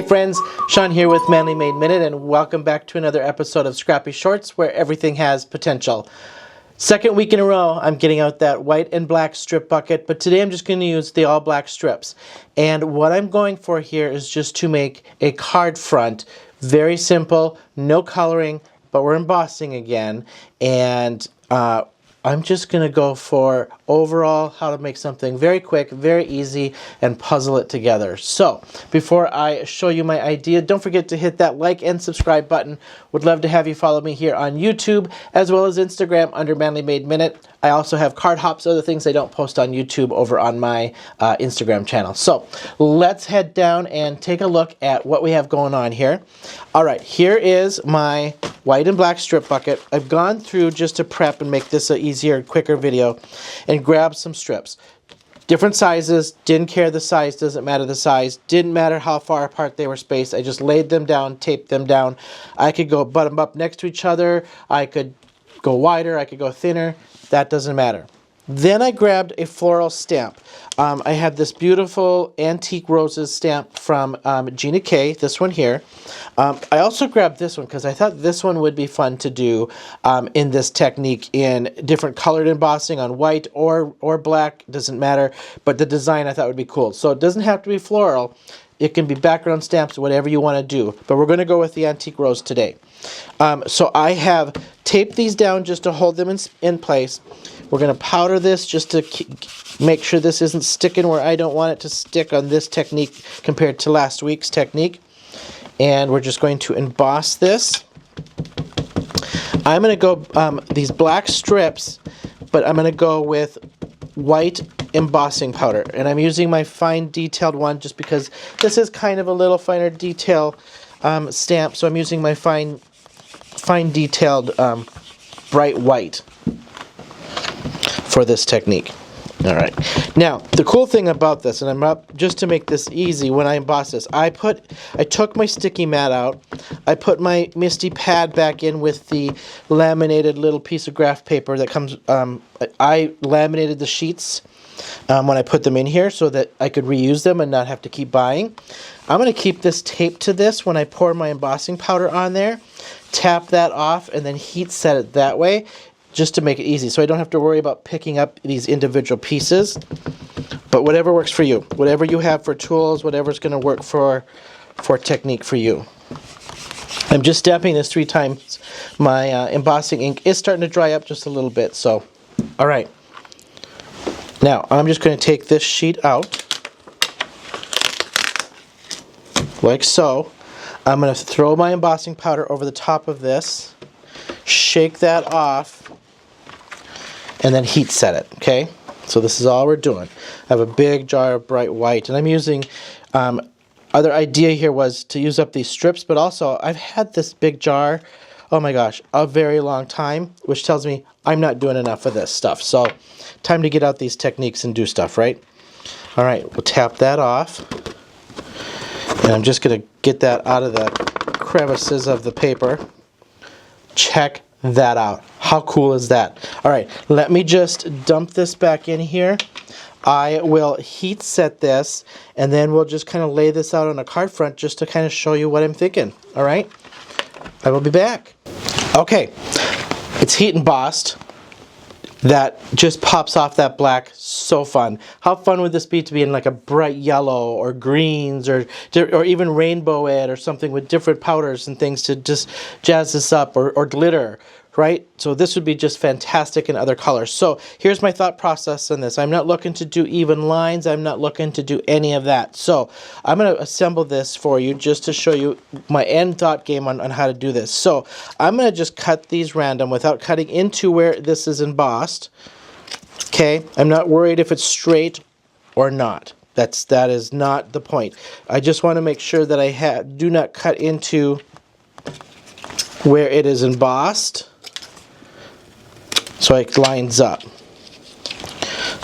friends, Sean here with Manly Made Minute, and welcome back to another episode of Scrappy Shorts where everything has potential. Second week in a row I'm getting out that white and black strip bucket, but today I'm just going to use the all black strips. And what I'm going for here is just to make a card front. Very simple, no coloring, but we're embossing again. And I'm just going to go for overall how to make something very quick, very easy, and puzzle it together. So before I show you my idea, don't forget to hit that like and subscribe button. Would love to have you follow me here on YouTube as well as Instagram under Manly Made Minute. I also have card hops, other things I don't post on YouTube, over on my Instagram channel. So let's head down and take a look at what we have going on here. All right, here is my white and black strip bucket. I've gone through just to prep and make this an easier, quicker video, and grabbed some strips. Different sizes, didn't care the size, doesn't matter the size, didn't matter how far apart they were spaced. I just laid them down, taped them down. I could go butt them up next to each other, I could go wider, I could go thinner, that doesn't matter. Then I grabbed a floral stamp. I have this beautiful antique roses stamp from Gina K, this one here. I also grabbed this one because I thought this one would be fun to do in this technique in different colored embossing on white or black, doesn't matter, but the design I thought would be cool. So it doesn't have to be floral, it can be background stamps, whatever you want to do, but we're going to go with the antique rose today. So I have taped these down just to hold them in place. We're going to powder this just to make sure this isn't sticking where I don't want it to stick on this technique compared to last week's technique. And we're just going to emboss this. I'm going to go these black strips, but I'm going to go with white embossing powder. And I'm using my fine detailed one just because this is kind of a little finer detail stamp. So I'm using my fine detailed bright white for this technique. All right. Now, the cool thing about this, and I'm up just to make this easy when I emboss this, I took my sticky mat out, I put my Misty pad back in with the laminated little piece of graph paper that comes, I laminated the sheets when I put them in here so that I could reuse them and not have to keep buying. I'm going to keep this taped to this when I pour my embossing powder on there, tap that off, and then heat set it that way, just to make it easy, so I don't have to worry about picking up these individual pieces. But whatever works for you, whatever you have for tools, whatever's going to work for technique for you. I'm just dapping this 3 times. My embossing ink is starting to dry up just a little bit. So, all right. Now I'm just going to take this sheet out, like so. I'm going to throw my embossing powder over the top of this, shake that off, and then heat set it, okay? So this is all we're doing. I have a big jar of bright white, and I'm using, other idea here was to use up these strips, but also I've had this big jar, oh my gosh, a very long time, which tells me I'm not doing enough of this stuff. So time to get out these techniques and do stuff, right? All right, we'll tap that off, and I'm just gonna get that out of the crevices of the paper. Check that out. How cool is that? All right, let me just dump this back in here. I will heat set this, and then we'll just kind of lay this out on a card front just to kind of show you what I'm thinking. All right, I will be back. Okay, it's heat embossed. That just pops off that black. So fun. How fun would this be to be in like a bright yellow or greens or even rainbow ed or something with different powders and things to just jazz this up, or glitter, right? So this would be just fantastic in other colors. So here's my thought process on this. I'm not looking to do even lines. I'm not looking to do any of that. So I'm going to assemble this for you just to show you my end thought game on how to do this. So I'm going to just cut these random without cutting into where this is embossed. Okay, I'm not worried if it's straight or not. That is not the point. I just want to make sure that I do not cut into where it is embossed, so it lines up.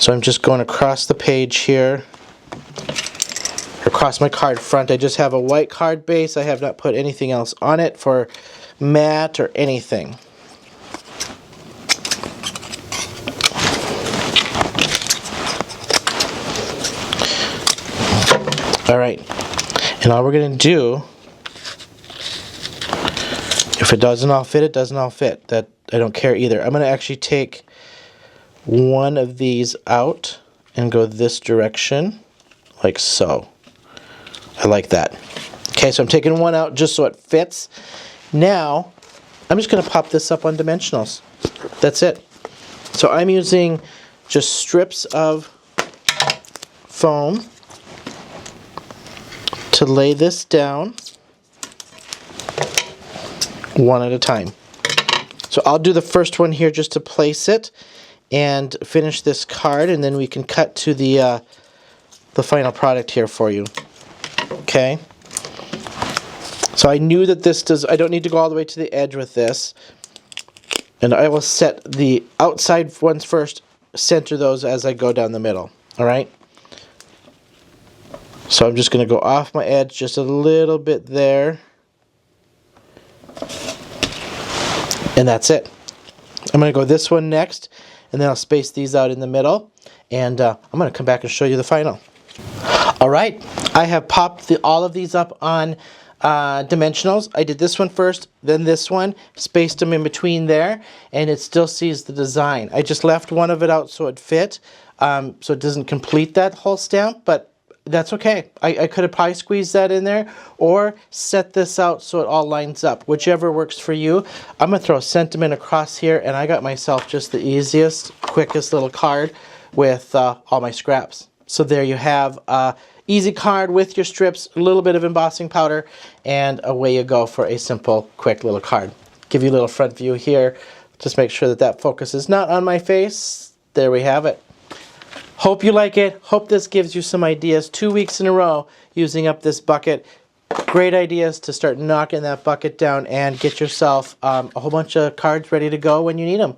So I'm just going across the page here, across my card front. I just have a white card base. I have not put anything else on it for matte or anything. All right, And all we're going to do, if it doesn't all fit, it doesn't all fit. That I don't care either. I'm going to actually take one of these out and go this direction, like so. I like that. Okay, so I'm taking one out just so it fits. Now, I'm just going to pop this up on dimensionals. That's it. So I'm using just strips of foam to lay this down one at a time. So I'll do the first one here just to place it and finish this card, and then we can cut to the final product here for you. Okay. So I knew that this does, I don't need to go all the way to the edge with this. And I will set the outside ones first, center those as I go down the middle. Alright? So I'm just going to go off my edge just a little bit there. And that's it. I'm going to go this one next, and then I'll space these out in the middle. And I'm going to come back and show you the final. Alright, I have popped all of these up on dimensionals. I did this one first, then this one, spaced them in between there, and it still sees the design. I just left one of it out so it fit, so it doesn't complete that whole stamp, but that's okay. I could have probably squeezed that in there, or set this out so it all lines up, whichever works for you. I'm going to throw a sentiment across here, and I got myself just the easiest, quickest little card with all my scraps. So there you have easy card with your strips, a little bit of embossing powder, and away you go for a simple, quick little card. Give you a little front view here. Just make sure that that focus is not on my face. There we have it. Hope you like it. Hope this gives you some ideas. 2 weeks in a row using up this bucket. Great ideas to start knocking that bucket down and get yourself a whole bunch of cards ready to go when you need them.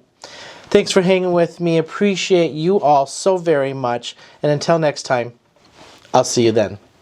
Thanks for hanging with me. Appreciate you all so very much. And until next time, I'll see you then.